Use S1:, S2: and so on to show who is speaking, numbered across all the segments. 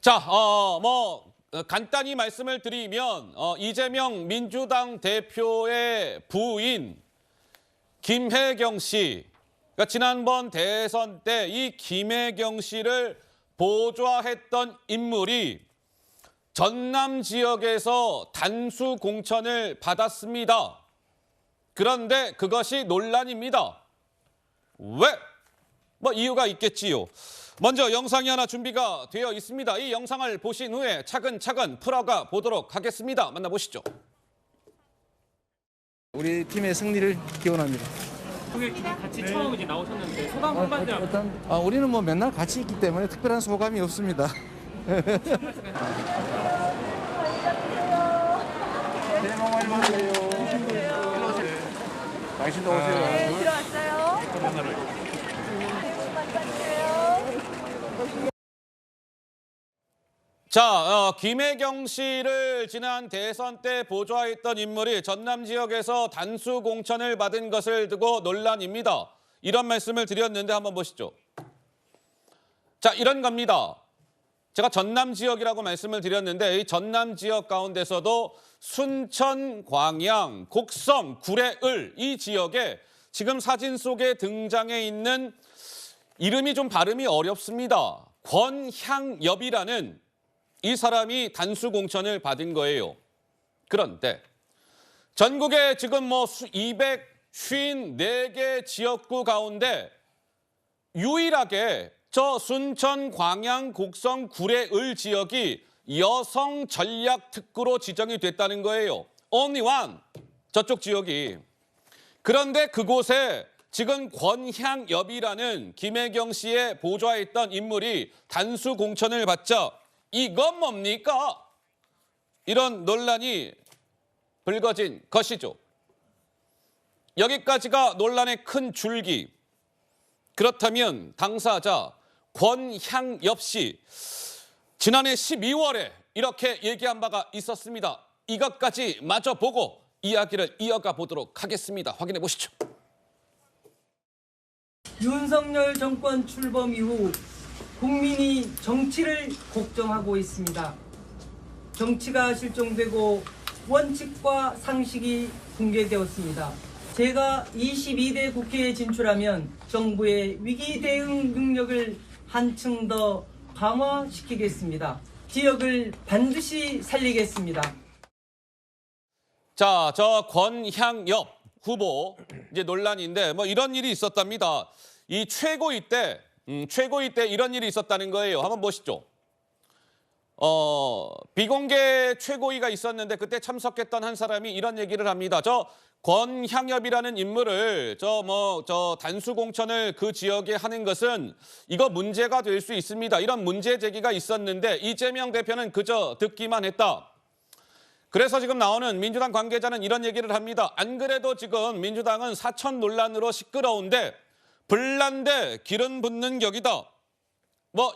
S1: 자, 간단히 말씀을 드리면 이재명 민주당 대표의 부인 김혜경 씨, 그러니까 지난번 대선 때 이 김혜경 씨를 보좌했던 인물이 전남 지역에서 단수 공천을 받았습니다. 그런데 그것이 논란입니다. 왜? 뭐 이유가 있겠지요. 먼저 영상이 하나 준비가 되어 있습니다. 이 영상을 보신 후에 차근차근 풀어가 보도록 하겠습니다. 만나보시죠.
S2: 우리 팀의 승리를 기원합니다.
S3: 고객 같이 처음 이제 나오셨는데 소감 한마디
S2: 우리는 뭐 맨날 같이 있기 때문에 특별한 소감이 없습니다. 새해 복 많이 받으세요. 당신도 오세요.
S4: 네, 들어왔어요.
S1: 자, 김혜경 씨를 지난 대선 때 보좌했던 인물이 전남 지역에서 단수 공천을 받은 것을 두고 논란입니다. 이런 말씀을 드렸는데 한번 보시죠. 자, 이런 겁니다. 제가 전남 지역이라고 말씀을 드렸는데 이 전남 지역 가운데서도 순천, 광양, 곡성, 구례을 이 지역에 지금 사진 속에 등장해 있는 이름이 좀 발음이 어렵습니다. 권향엽이라는 이 사람이 단수 공천을 받은 거예요. 그런데 전국에 지금 254개 지역구 가운데 유일하게 저 순천, 광양, 곡성, 구례을 지역이 여성 전략 특구로 지정이 됐다는 거예요. Only one, 저쪽 지역이. 그런데 그곳에 지금 권향엽이라는 김혜경 씨의 보좌했던 인물이 단수 공천을 받자 이건 뭡니까? 이런 논란이 불거진 것이죠. 여기까지가 논란의 큰 줄기. 그렇다면 당사자 권향엽 씨 지난해 12월에 이렇게 얘기한 바가 있었습니다. 이것까지 마저 보고 이야기를 이어가 보도록 하겠습니다. 확인해 보시죠.
S5: 윤석열 정권 출범 이후 국민이 정치를 걱정하고 있습니다. 정치가 실종되고 원칙과 상식이 붕괴되었습니다. 제가 22대 국회에 진출하면 정부의 위기 대응 능력을 한층 더 강화시키겠습니다. 지역을 반드시 살리겠습니다.
S1: 자, 저 권향엽 후보 이제 논란인데 이런 일이 있었답니다. 이 최고위 때 이런 일이 있었다는 거예요. 한번 보시죠. 비공개 최고위가 있었는데 그때 참석했던 한 사람이 이런 얘기를 합니다. 저 권향엽이라는 인물을 저 단수 공천을 그 지역에 하는 것은 이거 문제가 될 수 있습니다. 이런 문제 제기가 있었는데 이재명 대표는 그저 듣기만 했다. 그래서 지금 나오는 민주당 관계자는 이런 얘기를 합니다. 안 그래도 지금 민주당은 사천 논란으로 시끄러운데 불난데 기름 붓는 격이다.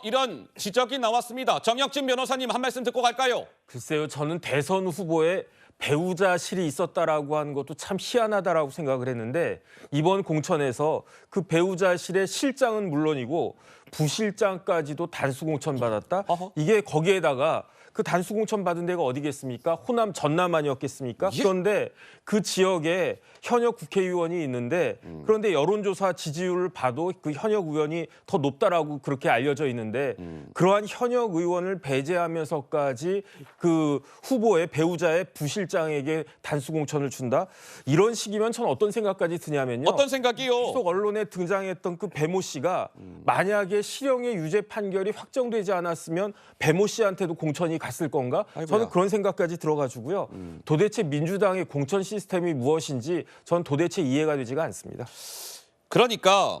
S1: 이런 지적이 나왔습니다. 정혁진 변호사님 한 말씀 듣고 갈까요?
S6: 글쎄요, 저는 대선 후보에 배우자실이 있었다라고 하는 것도 참 희한하다라고 생각을 했는데 이번 공천에서 그 배우자실의 실장은 물론이고 부실장까지도 단수 공천 받았다? 이게 거기에다가 그 단수 공천 받은 데가 어디겠습니까? 호남, 전남 아니었겠습니까? 그런데 그 지역에 현역 국회의원이 있는데 그런데 여론조사 지지율을 봐도 그 현역 의원이 더 높다라고 그렇게 알려져 있는데 그러한 현역 의원을 배제하면서까지 그 후보의 배우자의 부실장에게 단수 공천을 준다? 이런 식이면 전 어떤 생각까지 드냐면요.
S1: 어떤 생각이요?
S6: 계속 언론에 등장했던 그 배모 씨가 만약에 실형의 유죄 판결이 확정되지 않았으면 배모 씨한테도 공천이 갔을 건가?
S1: 아이고야.
S6: 저는 그런 생각까지 들어가지고요. 도대체 민주당의 공천 시스템이 무엇인지 전 도대체 이해가 되지가 않습니다.
S1: 그러니까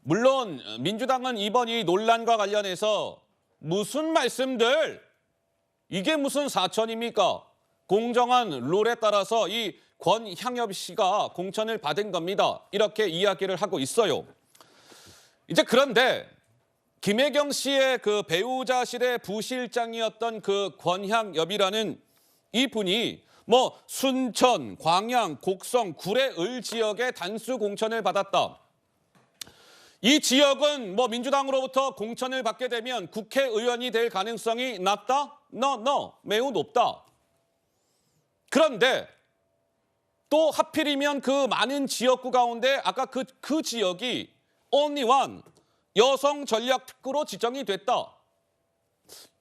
S1: 물론 민주당은 이번 이 논란과 관련해서 무슨 말씀들, 이게 무슨 사천입니까? 공정한 룰에 따라서 이 권향엽 씨가 공천을 받은 겁니다. 이렇게 이야기를 하고 있어요. 이제 그런데 김혜경 씨의 그 배우자실의 부실장이었던 그 권향엽이라는 이 분이 순천, 광양, 곡성, 구례을 지역에 단수 공천을 받았다. 이 지역은 뭐 민주당으로부터 공천을 받게 되면 국회의원이 될 가능성이 낮다? No. 매우 높다. 그런데 또 하필이면 그 많은 지역구 가운데 아까 그 지역이 only one 여성 전략 특구로 지정이 됐다.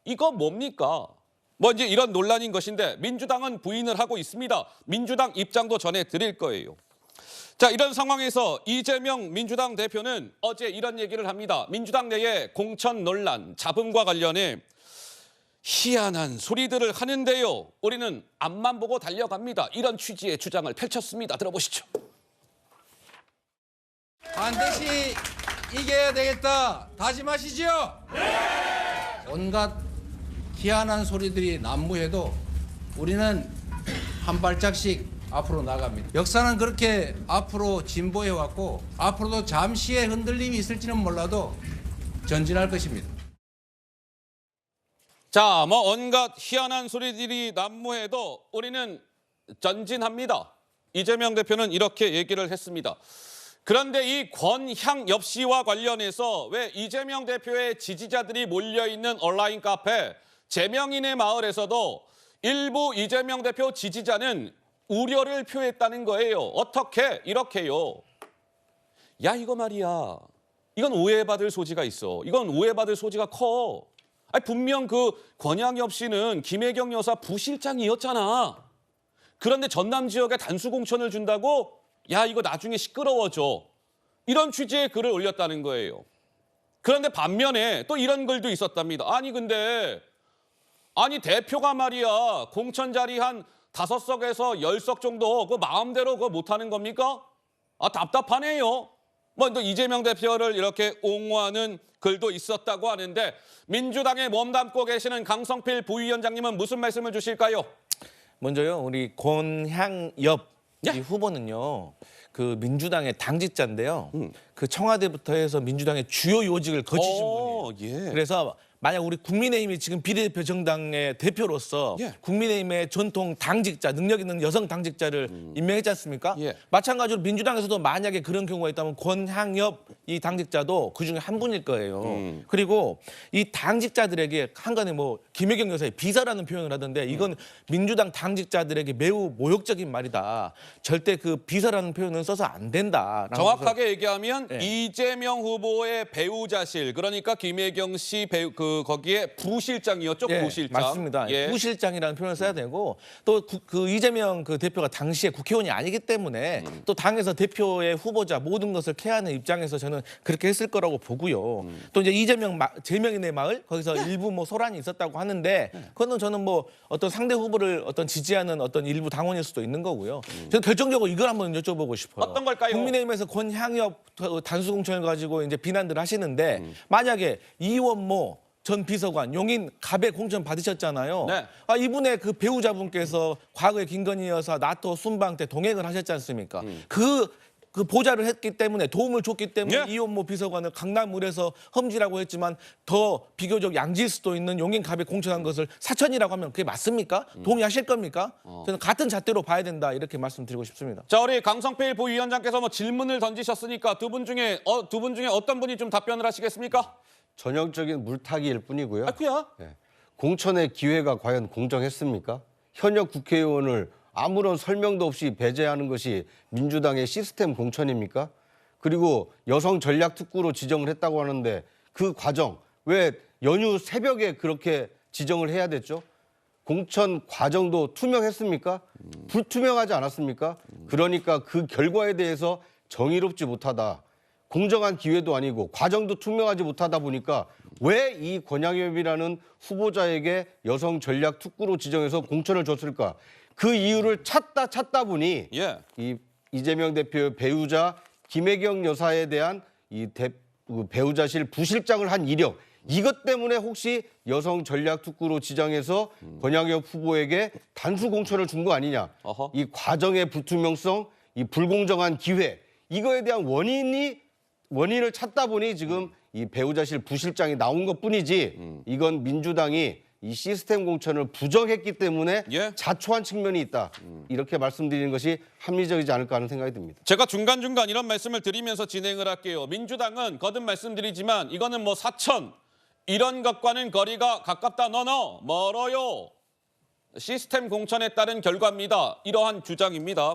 S1: 이거 뭡니까? 뭐 이제 이런 논란인 것인데 민주당은 부인을 하고 있습니다. 민주당 입장도 전해드릴 거예요. 자, 이런 상황에서 이재명 민주당 대표는 어제 이런 얘기를 합니다. 민주당 내에 공천 논란, 잡음과 관련해 희한한 소리들을 하는데요. 우리는 앞만 보고 달려갑니다. 이런 취지의 주장을 펼쳤습니다. 들어보시죠.
S2: 반드시 이겨야 되겠다. 다짐하시죠? 네! 온갖 희한한 소리들이 난무해도 우리는 한 발짝씩 앞으로 나갑니다. 역사는 그렇게 앞으로 진보해왔고 앞으로도 잠시의 흔들림이 있을지는 몰라도 전진할 것입니다.
S1: 자, 뭐 온갖 희한한 소리들이 난무해도 우리는 전진합니다. 이재명 대표는 이렇게 얘기를 했습니다. 그런데 이 권향엽 씨와 관련해서 왜 이재명 대표의 지지자들이 몰려있는 온라인 카페 재명인의 마을에서도 일부 이재명 대표 지지자는 우려를 표했다는 거예요. 어떻게? 이렇게요. 야, 이거 말이야. 이건 오해받을 소지가 있어. 이건 오해받을 소지가 커. 아니, 분명 그 권향엽 씨는 김혜경 여사 부실장이었잖아. 그런데 전남 지역에 단수 공천을 준다고? 야, 이거 나중에 시끄러워져. 이런 취지의 글을 올렸다는 거예요. 그런데 반면에 또 이런 글도 있었답니다. 근데 대표가 말이야 공천 자리 한 5석에서 10석 정도 그 마음대로 그거 못하는 겁니까? 답답하네요. 뭐 또 이재명 대표를 이렇게 옹호하는 글도 있었다고 하는데 민주당에 몸담고 계시는 강성필 부위원장님은 무슨 말씀을 주실까요?
S4: 먼저요, 우리 권향엽
S1: 예.
S4: 이 후보는요, 그 민주당의 당직자인데요. 그 청와대부터 해서 민주당의 주요 요직을 거치신 분이에요.
S1: 예.
S4: 그래서 만약 우리 국민의힘이 지금 비례대표 정당의 대표로서
S1: 예.
S4: 국민의힘의 전통 당직자, 능력 있는 여성 당직자를 임명했지 않습니까?
S1: 예.
S4: 마찬가지로 민주당에서도 만약에 그런 경우가 있다면 권향엽 이 당직자도 그중에 한 분일 거예요. 그리고 이 당직자들에게 한간에 뭐 김혜경 여사의 비서라는 표현을 하던데 이건 민주당 당직자들에게 매우 모욕적인 말이다. 절대 그 비서라는 표현은 써서 안 된다.
S1: 정확하게 얘기하면
S4: 네.
S1: 이재명 후보의 배우자실, 그러니까 김혜경 씨 거기에 부실장이었죠.
S4: 예,
S1: 부실장.
S4: 맞습니다.
S1: 예.
S4: 부실장이라는 표현을 써야 되고 또 그 이재명 그 대표가 당시에 국회의원이 아니기 때문에 또 당에서 대표의 후보자 모든 것을 케어하는 입장에서 저는 그렇게 했을 거라고 보고요. 또 이제 이재명 제명인의 마을 거기서 일부 뭐 소란이 있었다고 하는데 그거는 저는 뭐 어떤 상대 후보를 어떤 지지하는 어떤 일부 당원일 수도 있는 거고요. 저는 결정적으로 이걸 한번 여쭤보고 싶어요.
S1: 어떤 걸까요?
S4: 국민의힘에서 권향엽 단수 공천을 가지고 이제 비난들 하시는데 만약에 이원모 전 비서관 용인 갑에 공천 받으셨잖아요.
S1: 네.
S4: 이분의 그 배우자분께서 과거에 김건희 여사 나토 순방 때 동행을 하셨지 않습니까? 그 보좌를 했기 때문에 도움을 줬기 때문에
S1: 예.
S4: 이원모 비서관을 강남을에서 험지라고 했지만 더 비교적 양지일 수도 있는 용인 갑에 공천한 것을 사천이라고 하면 그게 맞습니까? 동의하실 겁니까? 저는 같은 잣대로 봐야 된다 이렇게 말씀드리고 싶습니다.
S1: 자, 우리 강성필 부위원장께서 뭐 질문을 던지셨으니까 두 분 중에 어떤 분이 좀 답변을 하시겠습니까?
S7: 전형적인 물타기일 뿐이고요.
S1: 그야.
S7: 공천의 기회가 과연 공정했습니까? 현역 국회의원을 아무런 설명도 없이 배제하는 것이 민주당의 시스템 공천입니까? 그리고 여성 전략 특구로 지정을 했다고 하는데 그 과정 왜 연휴 새벽에 그렇게 지정을 해야 됐죠? 공천 과정도 투명했습니까? 불투명하지 않았습니까? 그러니까 그 결과에 대해서 정의롭지 못하다. 공정한 기회도 아니고 과정도 투명하지 못하다 보니까 왜 이 권향엽이라는 후보자에게 여성 전략 특구로 지정해서 공천을 줬을까? 그 이유를 찾다 보니
S1: 예.
S7: 이 이재명 대표의 배우자 김혜경 여사에 대한 배우자실 부실장을 한 이력 이것 때문에 혹시 여성 전략 특구로 지정해서 권향엽 후보에게 단수 공천을 준 거 아니냐?
S1: 어허.
S7: 이 과정의 불투명성, 이 불공정한 기회 이거에 대한 원인을 찾다 보니 지금 이 배우자실 부실장이 나온 것뿐이지 이건 민주당이 이 시스템 공천을 부정했기 때문에
S1: 예.
S7: 자초한 측면이 있다. 이렇게 말씀드리는 것이 합리적이지 않을까 하는 생각이 듭니다.
S1: 제가 중간중간 이런 말씀을 드리면서 진행을 할게요. 민주당은 거듭 말씀드리지만 이거는 뭐 사천 이런 것과는 거리가 가깝다. 멀어요. 시스템 공천에 따른 결과입니다. 이러한 주장입니다.